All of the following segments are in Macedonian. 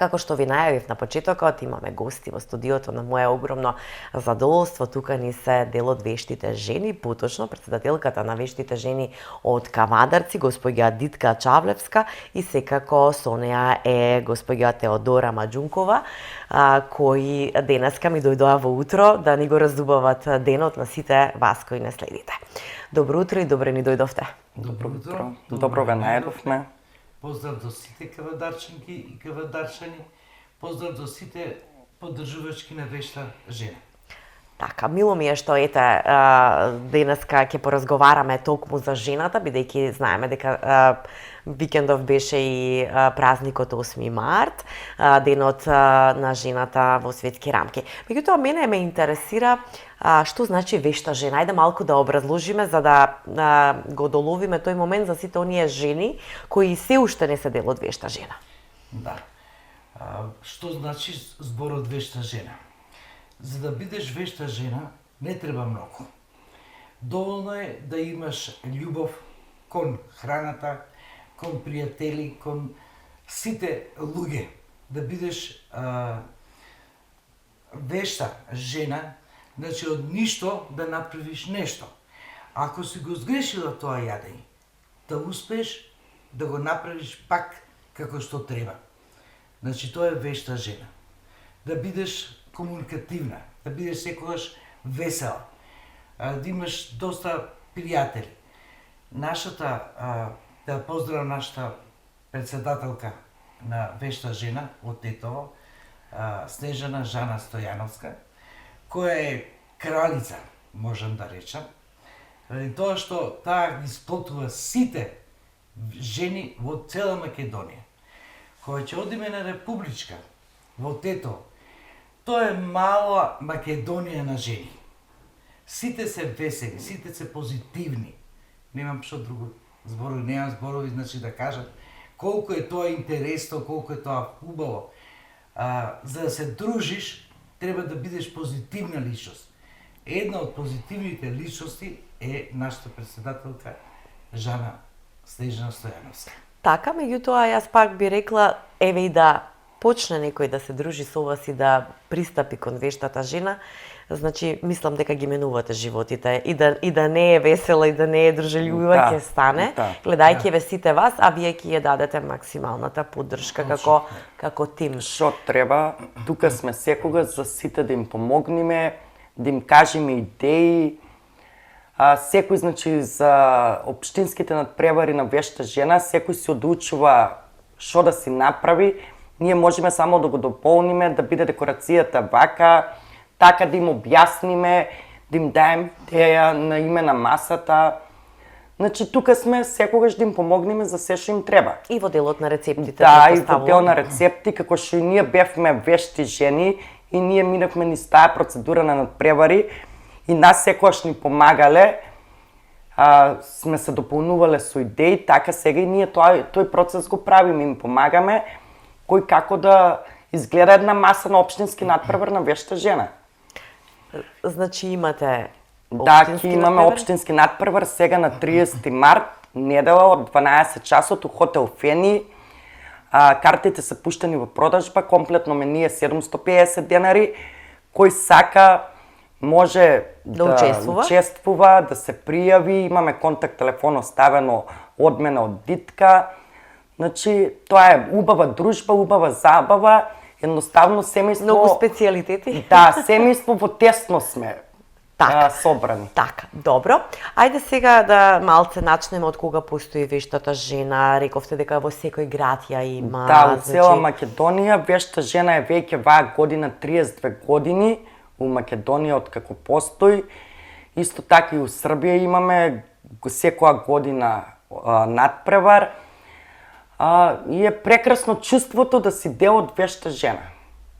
како што ви најавив на почетокот, имаме гости во студиото на мое огромно задоволство. Тука ни се дел од вештите жени, поточно претседателката на вештите жени од Кавадарци, госпоѓа Дитка Чавлевска, и секако со неа е госпоѓа Теодора Маџункова, кои денеска ми дојдоа во утро да ни го раздубават денот на сите вас кои не следите. Добро утро и добре ни дојдовте. Добро утро. Добро ве најдовме. Поздрав до сите кавадарчанки и кавадарчани. Поздрав до сите поддржувачки на вешта жена. Така, мило ми е што денеска ќе поразговараме толку за жената, бидејќи знаеме дека викендов беше и празникот 8 март, денот на жената во светски рамки. Меѓутоа, мене ме интересира што значи вешта жена. Ајде малку да образложиме за да го доловиме тој момент за сите оние жени кои се уште не се дел од вешта жена. Да. Што значи зборот вешта жена? За да бидеш вешта жена не треба многу. Доволно е да имаш љубов кон храната, кон пријатели, кон сите луѓе. Да бидеш вешта жена, значи од ништо да направиш нешто. Ако си го сгрешила тоа јадење, да успееш да го направиш пак како што треба. Значи тоа е вешта жена. Да бидеш комуникативна, да бидеш секогаш весела, да имаш доста пријатели. Да поздравам нашата председателка на вешта жена од Тетово, Снежана Жана Стојановска, која е кралица, можам да речам, ради тоа што таа ги сплотува сите жени во цела Македонија. Кога ќе одиме на Републичка во Тетово, тоа е мала Македонија на жени. Сите се весели, сите се позитивни. Немам што друго зборови, немам зборови, значи да кажат колку е тоа интересно, колку е тоа убаво. За да се дружиш, треба да бидеш позитивна личност. Една од позитивните личности е нашата председателка Жана Снежана Стојановска. Така, меѓутоа, јас пак би рекла, еве и да почне некој да се дружи со вас и да пристапи кон вештата жена, значи мислам дека ги менувате животите и да не е весела и да не е дружелюбива ќе стане, гледајќи ве сите вас, а вие ќе ја дадете максималната поддршка како тим. Што треба, тука сме секогаш за сите да им помогнеме, да им кажеме идеи. Секој, значи, за општинските надпревари на вешта жена, секој се одлучува што да си направи. Ние можеме само да го дополниме, да биде декорацијата вака, така да им објасниме, да им даем идеја на име на масата. Значи, тука сме секогаш да им помогнеме за се што им треба. И во делот на рецептите. Да, и во дел на рецепти, како што и ние бевме вешти жени, и ние минавме низ таа процедура на надпревари, и нас секогаш ни помагале, сме се дополнувале со идеи, така сега и ние тој процес го правиме, им помагаме, кој како да изгледа една маса на општински надпревар на вешта жена. Значи имате општински имаме надпревар? Општински надпревар сега на 30 март, недела од 12 часот у хотел Фени. Картите се пуштени во продажба, комплетно менија 750 денари. Кој сака може да учествува, да се пријави, имаме контакт телефон оставено од мене од Дитка. Значи, тоа е убава дружба, убава забава, едноставно семејство... Многу специјалитети. Да, семејство во тесно сме собрани. Така, добро. Ајде сега да малце начнеме од кога постои вештата жена. Рековте дека во секој град ја има. Да, во цела Македонија вешта жена е веќе ваа година 32 години у Македонија од како постои. Исто така и у Србија имаме секоја година надпревар. И е прекрасно чувството да си дел од вешта жена.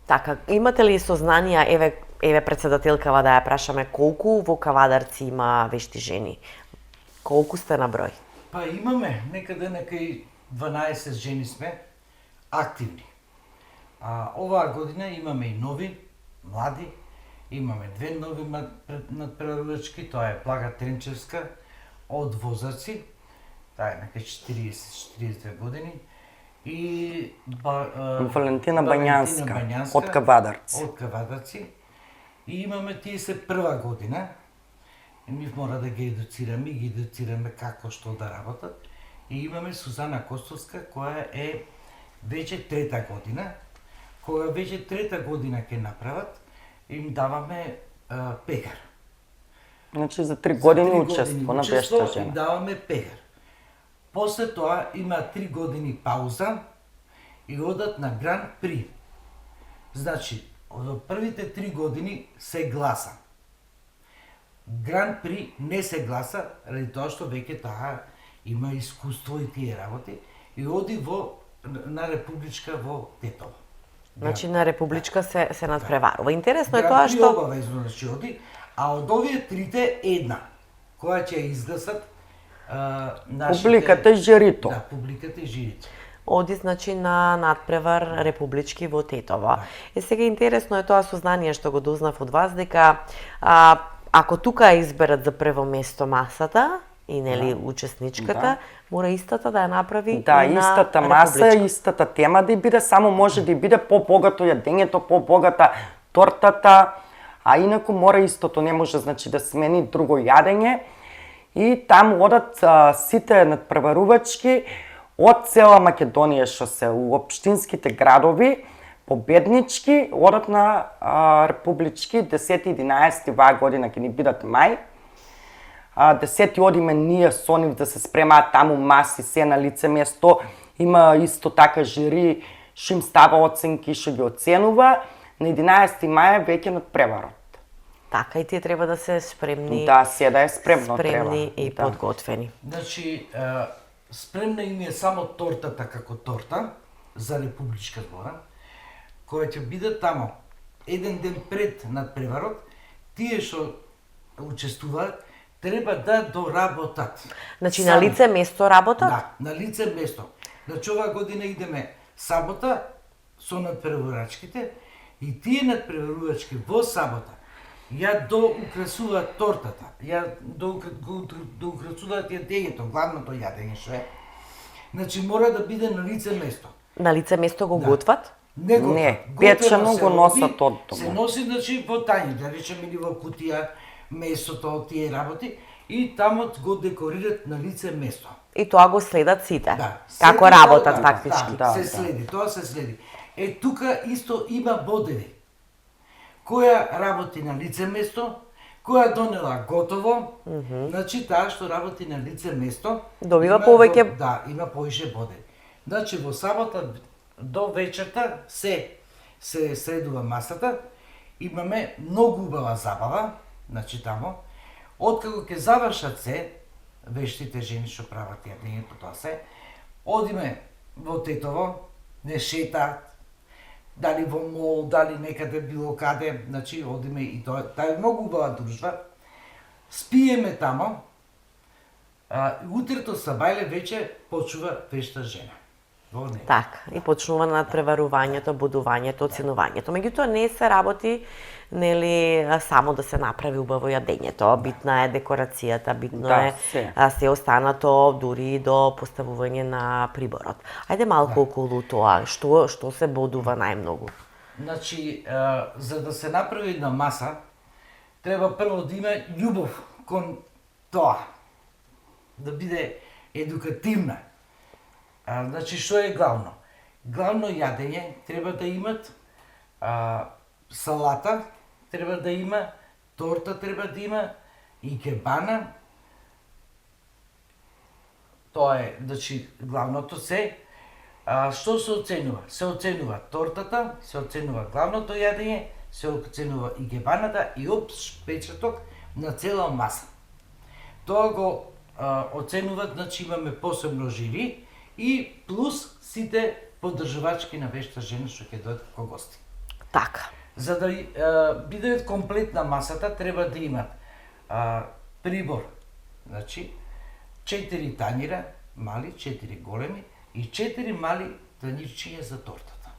Така, имате ли сознанија, еве председателкава да ја прашаме, колку во Кавадарци има вешти жени? Колку сте на број? Па имаме, некаде некај 12 жени сме активни. Оваа година имаме и нови, млади, имаме две нови надпреварувачки, тоа е Блага Тренчевска од Возарци, таа е некај 40-42 години, и Валентина Бањанска, Бањанска од Кавадарци. Од Кавадарци. И имаме тие се прва година. И нив мора да ги едуцираме како што да работат. И имаме Сузана Костовска, која е веќе трета година. Кога веќе трета година ќе направат, им даваме пекар. Значи за 3 години За 3 учество на учество вешта им жена. даваме пекар. После тоа има 3 години пауза и одат на Гран При. Значи, од првите 3 години се гласа. Гран При не се гласа, ради тоа што веќе таа има искуство и тие работи и оди на републичка во Тетово. Значи на републичка се надпреварува. Интересно е Гран тоа При што обавезно значи оди, а од овие трите една, која ќе ја изгласат нашите... Публиката и жирито. Да, публиката и жирито. оди значи на надпревар републички во Тетово. И сега интересно е тоа сознание што го дознав од вас дека ако тука изберат за прво место масата и нели учесничката, мора истата да ја направи Да, и на истата маса, републичка. истата тема да биде, само може да биде по-богато јадењето, по-богата тортата, а инаку мора истото, не може значи да смени друго јадење. И таму одат сите надпреварувачки од цела Македонија што се у општинските градови, победнички, одат на републички, 10-11 ваа година ќе ни бидат мај. 10 одиме ние со нив да се спремаат таму маси, се на лице место. Има исто така жири, што им става оценки, што ги оценува. На 11 мај е веќе надпреварот. Така и тие треба да се спремни. Да, се да е спремно спремни треба. и Да. подготвени. Значи, спремна им е само тортата како торта, за републичка збора, која ќе биде тамо еден ден пред надпреварот, тие што учествуваат треба да доработат. Значи Сами. на лице место работат? Да, на лице место. Значи оваа година идеме сабота со надпреварувачките и тие надпреварувачки во сабота ја доукрасуваат тортата, ја доукрасуваат јадењето, главното јадење што е. Значи мора да биде на лице место. На лице место го Да. готват? Не, печено се го роби, носат од дома. Се носи значи во тањи, да речеме или во кутија, месото, тие работи и таму го декорират на лице место. И тоа го следат сите. Да. Како Следи работат тоа, фактички. Да, се следи, тоа се следи. Тука исто има бодеви. Која работи на лице место, која донела готово, значи таа што работи на лице место Добива има повеќе- Да, има повеќе бодеви. Значи во сабота до вечерта се средува масата, имаме многу убава забава, значи тамо, откако ќе завршат се, вештите жени што прават јадењето тоа се, одиме во Тетово, не шетаат, дали во мол, дали некаде било каде, значи одиме и тоа е многу убава дружба. Спиеме тамо, утрето сабајле вече почува вешта жена. Во неделя. Така, и почнува надпреварувањето, будувањето, оценувањето. Меѓутоа не се работи нели само да се направи убаво јадењето, битна е декорацијата, битно Да, е се. се останато дури до поставување на приборот. Ајде малку околу тоа, што се бодува најмногу? Значи, за да се направи една маса, треба прво да има љубов кон тоа. Да биде едукативна. Значи, што е главно? Главно јадење треба да имат салата, треба да има, торта треба да има, и кебана. Тоа е, значи, главното се. Што се оценува? Се оценува тортата, се оценува главното јадење, се оценува и кебаната и општ печаток на цела маса. Тоа го оценуваат, значи имаме посебно жири и плюс сите поддржувачки на вешта жена што ќе дојдат како гости. Така. За да биде комплетна масата, треба да имат прибор, значи 4 тањира, мали, 4 големи и 4 мали тањирчиња за тортата.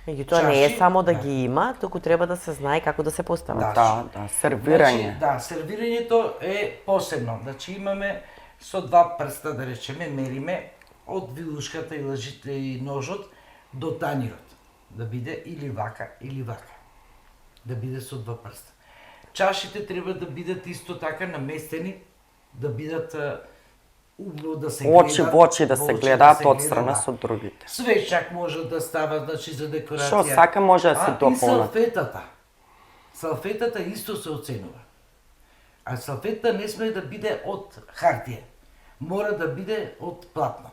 Меѓутоа не е Чаши, само да да. ги има, туку треба да се знае како да се постават. Да, сервирање. Значи, да, сервирањето е посебно. Значи имаме со 2 прста, да речеме, мериме од вилушката и лъжите и ножот до танирот. Да биде или вака, да биде со два прста. Чашите треба да бидат исто така наместени, да бидат умно да се гледат. Очи во очи да се гледаат од страна со другите. Свечак може да става, значи, за декорација. Што сака може да се И дополнат. салфетата. Салфетата исто се оценува. А салфетата не сме да биде од хартија. Мора да биде од платно.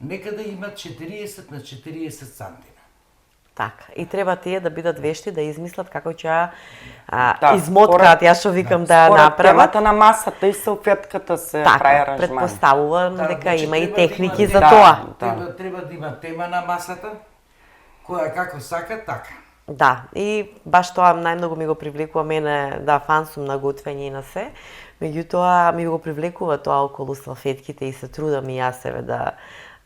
Нека да има 40 на 40 сантима. Така, и треба тие да бидат вешти да измислат како ќе според- измоткаат, ја што викам да Според направат. темата на масата и салфетката се прави Така, аранжман. предпоставувам дека значи, има и треба да техники има за тема. тоа. Треба да има тема на масата, која како сака, така. Да, и баш тоа најмногу ми го привлекува мене, да, фан сум на готвење и на се. Меѓутоа ми го привлекува тоа околу салфетките и се трудам и јас себе да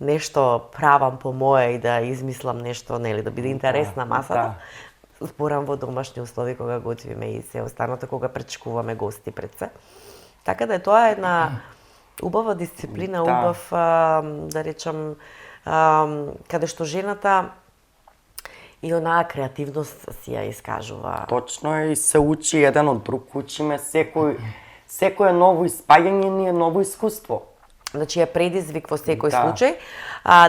нешто правам по моje и да измислам нешто, нели, да биде интересна масата. Зборам во домашни услови кога готвиме и се останато кога пречекуваме гости пред се. Така да е тоа една убава дисциплина, Да. убав, да речам, каде што жената и онаа креативност си ја искажува. Точно е, и се учи еден од друг, учиме секој ново испаѓање ни е ново искуство. Значи ја предизвик во секој Да. случај.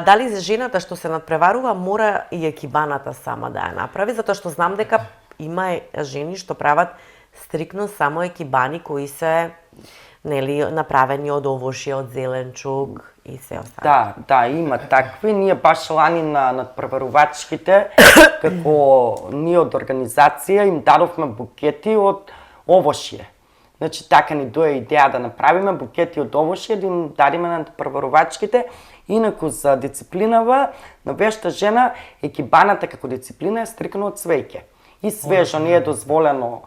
Дали за жената што се надпреварува мора и екибаната сама да ја направи, затоа што знам дека има жени што прават стрикно само екибани кои се нели направени од овошје, од зеленчук и се останало. Да, има такви. Ние баш лани на надпреварувачките, како ние од организација им дадовме букети од овошје. Значи така ни дое идеја да направиме букети од овошје, да им дадиме на надпреварувачките. Инаку за дисциплинава на вешта жена екибаната како дисциплина е стрикно од цвеќе. И свежо не е дозволено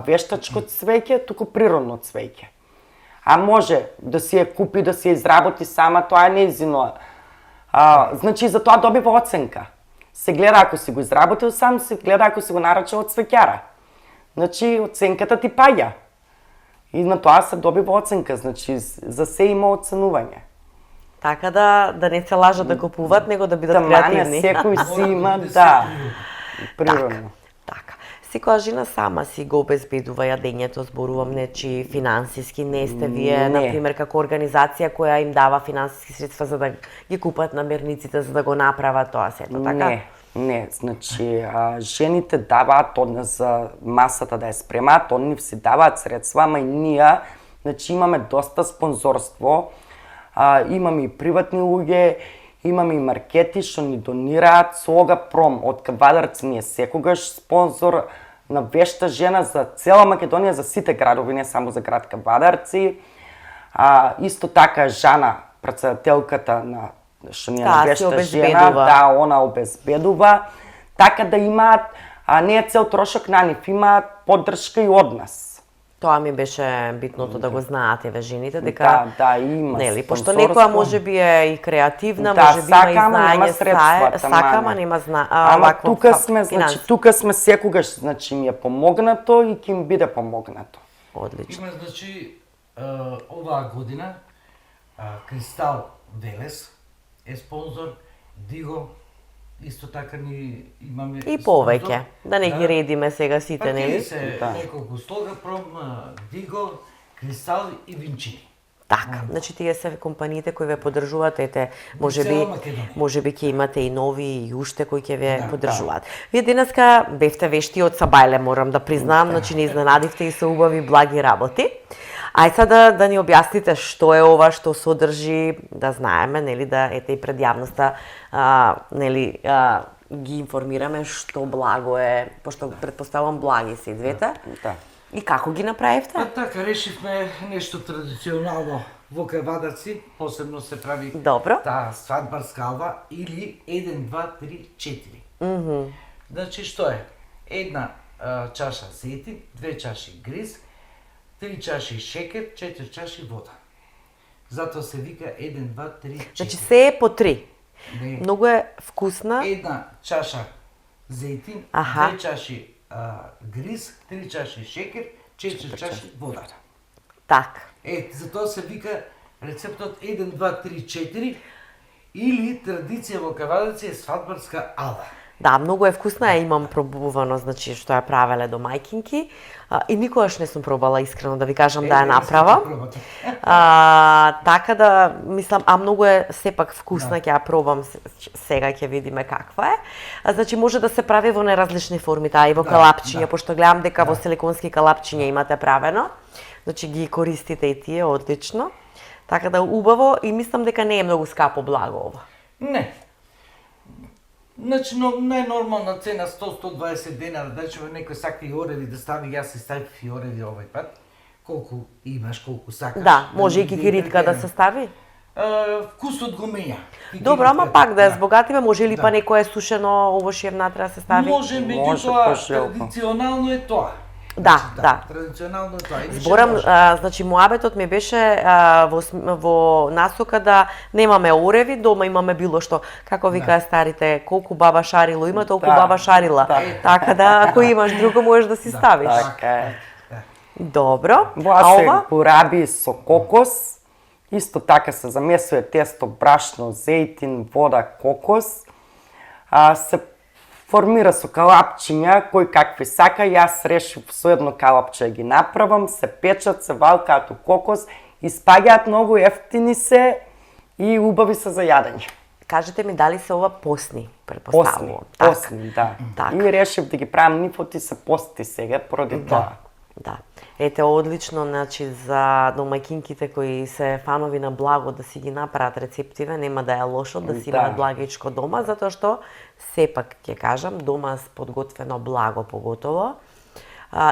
вештачко цвеќе, туку природно цвеќе. А може да си ја купи, да си ја изработи сама, тоа е нејзино. Значи, за тоа добива оценка. Се гледа ако си го изработил сам, се гледа ако си го нарачал од цвеќара. Значи, оценката ти паѓа. И на тоа се добива оценка, значи, за се има оценување. Така да не се лажат да купуваат, него да бидат креативни. Секој си има, да да, се природно. Така. Секоја жена сама си го обезбедува јадењето, зборувам нечи финансиски, не сте вие, Не. например, како организација која им дава финансиски средства за да ги купат намирниците, за да го направат тоа сето, така? Не, значи, жените даваат за масата да ја спремаат, они си даваат средства, ама и ние, значи, имаме доста спонзорство, имаме и приватни луѓе, имаме и маркети што ни донираат. Слога-пром од Кавадарци ни е секогаш спонзор на вешта жена за цела Македонија, за сите градови, не само за град Кавадарци. Исто така Жана, претседателката на што ни е на си вешта обезбедува. жена, да, она обезбедува, така да имаат, не е цел трошок на нив, имаат поддршка и од нас. Тоа ми беше битното да го знаат еве жените, дека Да, има нели, пошто спонсорство. некоја може би е и креативна, Да, може би има и сака, ама нема знаење, средства, сака, ама не. нема Ама вакво тука сме, финанси. значи, тука сме секогаш, значи, ми е помогнато и ќе им биде помогнато. Одлично. Има, значи, оваа година Кристал Велес е спонзор, Диго, исто така ни имаме И повеќе, да не ги редиме сега сите, Па тие нели? се Да. неколку Слога-пром, Диго, Кристал и Винчини. Така, значи тие се компаниите кои ве поддржуваат, ете, цела Македонија. може би ќе имате и нови и уште кои ќе ве поддржуваат. Вие денеска бевте вешти од Сабајле, морам да признам, значи не изненадивте и со убави благи работи. Ај сега да ни објасните што е ова, што содржи, да знаеме, нели, да ете и пред јавноста, нели, ги информираме што благо е, пошто претпоставувам благи се и двете. Да. И како ги направивте? Па така, решивме нешто традиционално во Кавадарци, посебно се прави Добро. таа свадбарска алва или 1, 2, 3, 4. Значи што е? Една чаша зетин, 2 чаши гриз, 3 чаши шекер, 4 чаши вода. Затоа се вика 1, 2, 3, 4. Значи се е по 3. Не. Многу е вкусна. Една чаша зетин, Аха. 2 чаши гриз, 3 чаши шекер, 4 чаши вода. Така. Затоа се вика рецептот 1, 2, 3, 4 Или традиција во Кавадаци е свадбарска ала. Да, многу е вкусна, ја имам пробувано, значи што ја правеле до мајкинки. И никогаш не сум пробала, искрено да ви кажам, да ја направам. Така да, мислам, многу е сепак вкусна, ќе ја пробам сега, ќе видиме каква е. Значи, може да се прави во неразлични форми, таа и во калапчиња, пошто гледам дека во силиконски калапчиња имате правено. Значи, ги користите и тие, одлично. Така да, убаво, и мислам дека не е многу скапо благо ова. Не. Значи, најнормална цена 100-120 денари, да речеме некој сака и ореви да стави, јас се ставив и ореви овој пат. Колку имаш, колку сакаш. Да, може и кикиритка да се стави. Вкусот го менја. Добро, ама пак да ја збогатиме, може ли па некое сушено овошје внатре да се стави? Може, меѓутоа, традиционално е тоа. Да. Традиционално е тоа. Зборам, значи муабетот ми беше во насока да немаме ореви, дома имаме било што. Како викаа старите, колку баба шарило има, толку баба шарила. Така да, ако имаш друго, можеш да си ставиш. Така е. Добро. Воа се пораби со кокос, исто така се замесува тесто, брашно, зејтин, вода, кокос. Се формира со калапчиња, кој какви сака, јас решив со едно калапче ги направам, се печат, се валкаат у кокос, испаѓаат многу ефтини се и убави се за јадење. Кажете ми дали се ова посни, претпоставувам. Посни, да. Така. И решив да ги правам нифоти се пости сега, поради тоа. Да. Ете, одлично, значи, за домаќинките кои се фанови на благо да си ги направат рецептиве, нема да е лошо да си имаат благичко дома, затоа што, сепак ќе кажам, дома с подготвено благо поготово,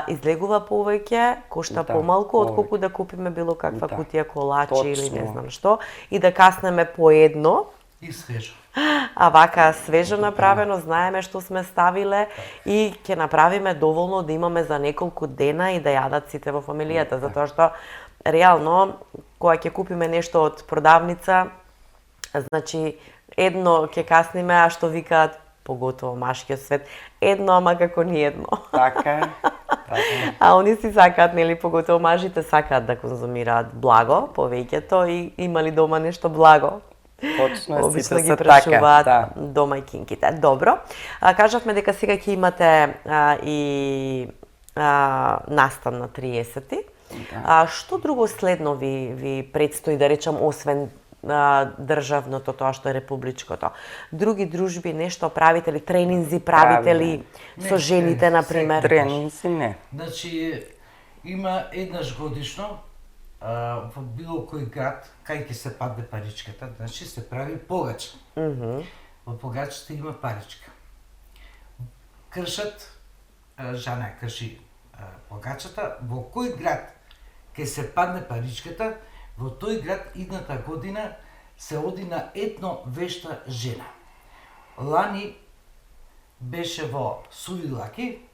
излегува повеќе, кошта помалку, отколку да купиме било каква кутија колачи или не знам што, и да каснеме по едно. И свежо. А вака свежо направено, знаеме што сме ставиле и ќе направиме доволно да имаме за неколку дена и да јадат сите во фамилијата, затоа што реално кога ќе купиме нешто од продавница, значи едно ќе касниме, а што викаат поготово машкиот свет, едно, ама како ни едно. Така е. А они си сакаат, нели, поготово мажите сакаат да конзумираат благо, повеќето, и имали дома нешто благо. Точно, обично сите ги се прашуваат така, домаќинките. Добро. Кажавме дека сега ќе имате и настан на 30-ти. Што друго следно ви предстои, да речам, освен државното, тоа што е републичкото? Други дружби, нешто правите ли, тренинзи правите ли со жените, например? Тренинзи не. Значи, има еднаш годишно, во било кој град, кај ќе се падне паричката, значи се прави погача. Во погачата има паричка. Кршат, жана крши погачата, во кој град ќе се падне паричката, во тој град идната година се оди на етно вешта жена. Лани беше во Сувилаки,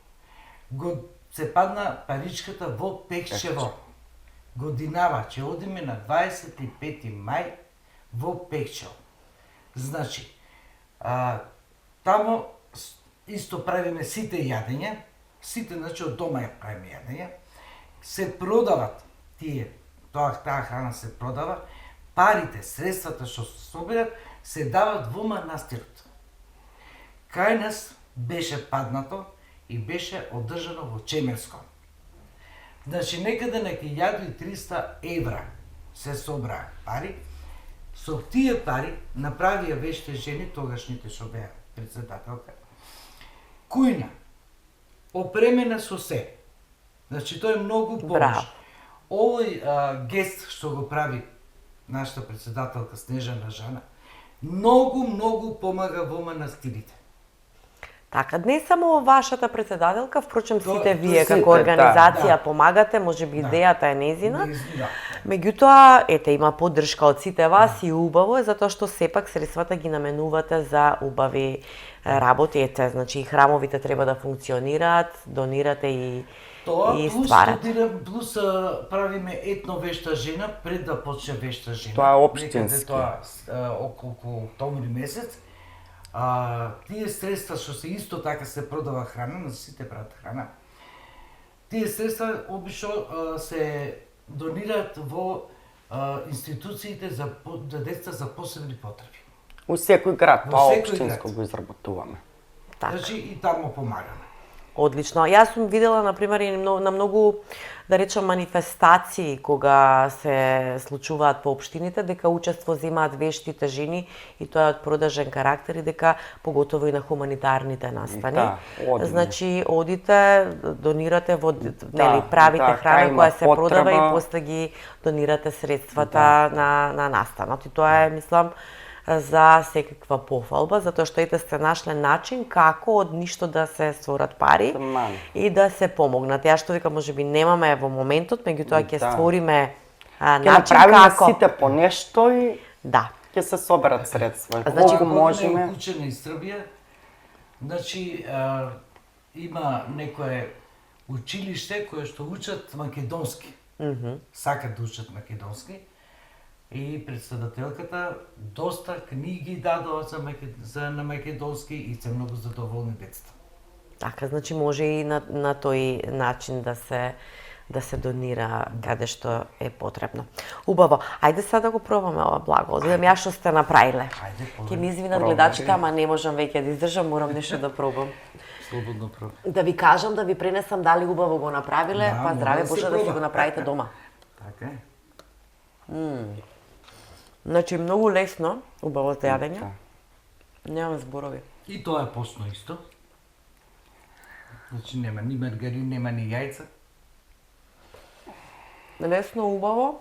се падна паричката во Пекчево. Годинава ќе одиме на 25 мај во Пекчево. Значи, тамо исто правиме сите јадења, сите, значи, од дома ја правиме јадења, се продават тие, таа храна се продава, парите, средствата што се собират, се дават во манастирот. Кај нас беше паднато и беше одржано во Чемерско. Значи, некаде на 1300 евра се собраа пари. Со тие пари направија веште жени, тогашните што беа председателка, кујна, опремена со се. Значи, тоа е многу помош. Овој гест што го прави нашата председателка Снежана Жана, многу помага во манастирите. Така, не само вашата председателка, впрочем сите вие како организација помагате, можеби идејата е незина. Меѓутоа, ете, има поддршка од сите вас и убаво е, затоа што сепак средствата ги наменувате за убави работи. Ете, значи и храмовите треба да функционираат, донирате и стварате. Плюс правиме етно вешта жена пред да почне вешта жена. Тоа е општински. Тоа околу октомври месец. Тие средства што се исто така се продава храна, на сите прават храна. Тие средства обично се донираат во институциите за деца за посебни потреби. У секој град, Во тоа секој општинско град. го изработуваме. Така. Значи и таму помагаме. Одлично. Јас сум видела, например, и на многу, да речем, манифестации кога се случуваат по општините, дека учество земаат вештите жени и тоа е од продажен карактер и дека поготово и на хуманитарните настани. Да, одиме. Значи, одите, донирате нели, правите да, храна има која се продава и потреба. после ги донирате средствата на настанот. И тоа е, мислам, за секаква пофалба, затоа што ете сте нашле начин како од ништо да се створат пари Таман. и да се помогнат. Ја што викам, можеби немаме во моментот, меѓутоа ќе Да. створиме Ќе начин направиме како сите по нешто и да. ќе се соберат средства. Значи, Колку Ова година можеме. е уклучена и Србија. Значи, има некое училиште кое што учат македонски. Сакат да учат македонски. И председателката доста книги дадоа на македонски и се многу задоволни децата. Така, значи може и на тој начин да се донира каде што е потребно. Убаво. Ајде сега да го пробаме ова благо. Да ја што сте направиле. Ајде, Ќе ми извинат Пробај. гледачите, ама не можам веќе да издржам, морам нешто да пробам. Слободно пробај. Да ви кажам, да ви пренесам дали убаво го направиле, Да, па може здраве да се Боже да си проба. го направите дома. Така е. Значи многу лесно, убаво за јадење. Да. Немам зборови. И тоа е посно исто. Значи нема ни маргарин, нема ни јајца. Лесно, убаво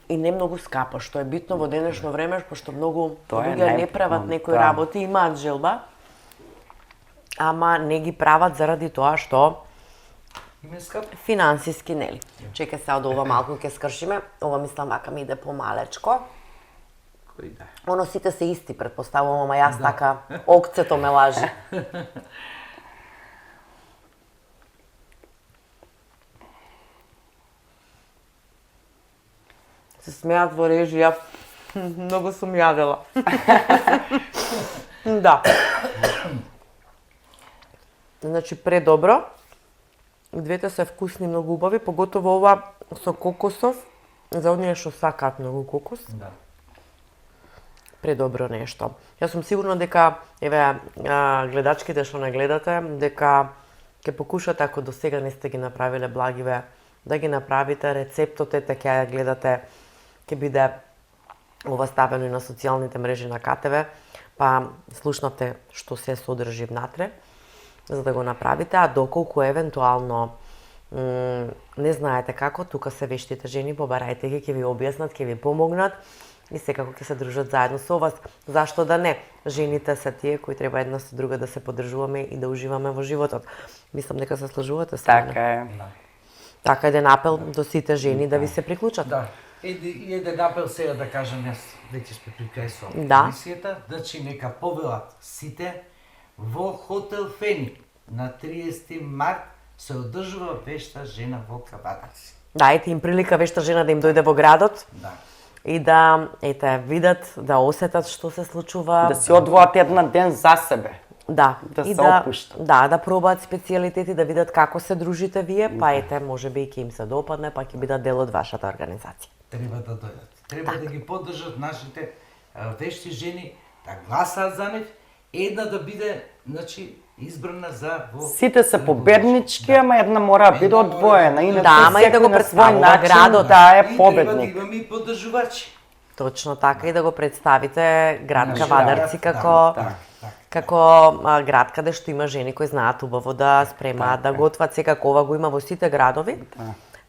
и не многу скапо, што е битно во денешно време, пошто многу Тоа е луѓе не најбитно, прават некои да. работи, имаат желба, ама не ги прават заради тоа што Име скап. финансиски нели. Чекај сега од ова малку ќе скршиме. Ова мислам вака ми иде помалечко. Кој да. Оно сите се исти, претпоставувам, ама јас така окцето ме лажи. Се смеат во режија. Многу сум јадела. Да. Значи, предобро. Двете се вкусни, многу убави, поготово ова со кокосов, за оние што сакаат многу кокос. Да. Предобро нешто. Јас сум сигурна дека, еве, гледачките што не гледате, дека ќе покушате, ако до сега не сте ги направиле благиве, да ги направите. Рецептот ете ќе ја гледате, ќе биде ова ставено и на социјалните мрежи на КТВ, па слушнавте што се содржи внатре, за да го направите, а доколку евентуално не знаете како, тука се вештите жени, побарајте ги, ќе ви објаснат, ќе ви помогнат и секако ќе се дружат заедно со вас. Зашто да не? Жените се тие кои треба една со друга да се поддржуваме и да уживаме во животот. Мислам дека се слажувате со мене. Така е. Така еден апел до сите жени да ви се приклучат. Да. И еден апел сега да кажам, јас веќе сме при крај со Да. емисијата, значи нека повелат сите во хотел Фени на 30 март се одржува вешта жена во Кабадарци. Дајте им прилика вешта жена да им дојде во градот Да. и да видат, да осетат што се случува. Да си одвоат еден ден за себе. Да, да и се опуштат. да пробаат специјалитети, да видат како се дружите вие, па ете, можеби и ќе им се допадне, па ќе бидат дел од вашата организација. Треба да дојдат. Треба да ги поддржат нашите вешти жени, да гласаат за нив, една да биде, значи, избрана за во... Сите се победнички, ама една мора да биде Една мора одвоена, да- иначе Да, ама и да секој го на свој представува начин градот. да е И треба да победник. имаме и поддржувачи. Точно така и да го представите град Нашиот Кавадарци град, како да, како град каде што има жени кои знаат убаво да спремаат, да готват, секако ова го има во сите градови.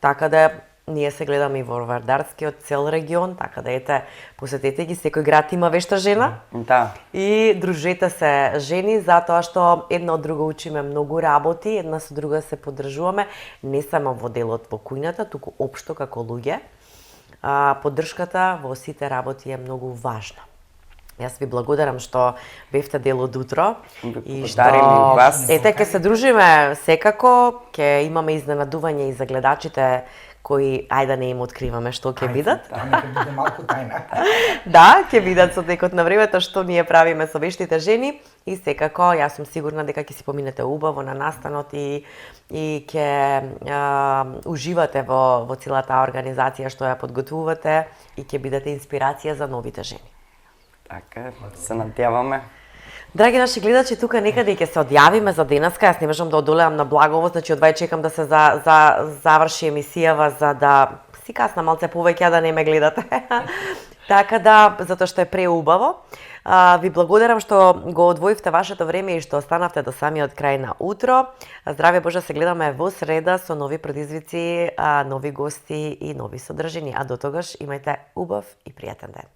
Така да ние се гледаме и во Вардарскиот цел регион, така да ете, посетете ги, секој град има вешта жена. Да. И дружете се жени, затоа што една од друга учиме многу работи, една со друга се поддржуваме, не само во делот во кујната, туку општо како луѓе. Поддршката во сите работи е многу важна. Јас ви благодарам што бевте дел од утро и што Благодарим и вас. ете ќе се дружиме секако, ќе имаме изненадување и за гледачите кои ајде не им откриваме што ќе видат. Да, нека биде малку тајна. Да, ќе видат со текот на времето што ние правиме со вештите жени и секако јас сум сигурна дека ќе си поминете убаво на настанот и ќе уживате во целата организација што ја подготвувате и ќе бидете инспирација за новите жени. Така, се надеваме. Драги наши гледачи, тука некаде ќе се одјавиме за денеска. Јас не можам да одолеам на благово, значи одвај чекам да се заврши емисијава за да си касна малце повеќе, а да не ме гледате. Така да, затоа што е преубаво. Ви благодарам што го одвоивте вашето време и што останавте до самиот крај на утро. Здраве Боже, се гледаме во среда со нови предизвици, нови гости и нови содржини. А до тогаш имајте убав и пријатен ден.